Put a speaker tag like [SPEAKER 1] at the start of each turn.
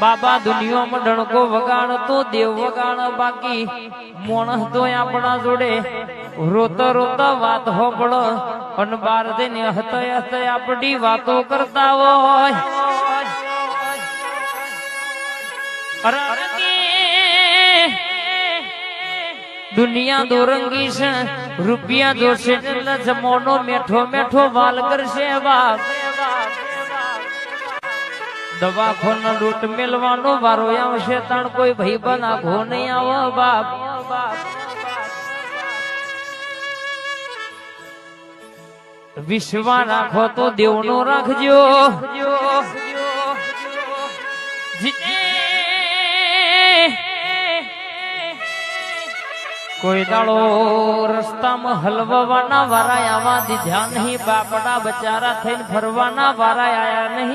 [SPEAKER 1] બાબા દુનિયામાં ડણકો વગાડ તો દેવ વગાડ બાકી મોણસ તો આપણા જોડે રોતા રોતા વાત હોપડ અને બાર જઈને હતે હતે આપણી વાતો કરતા હોય દુનિયા દોરંગી છે રૂપિયા જોશે એટલે જમોનો મેઠો મેઠો વાલ કરશે બાપ દવાખાનો લૂંટ મેલવાનો વારો આવશે તાણ કોઈ ભાઈ બનાઘો નહીં આવો બાપ વિશ્વા રાખો તો દેવનો રાખજો કોઈ દાડો રસ્તામાં હલવાના વારા આવા દીધા નહીં બાપડા બચારા થઈને ફરવાના વારા આયા નહીં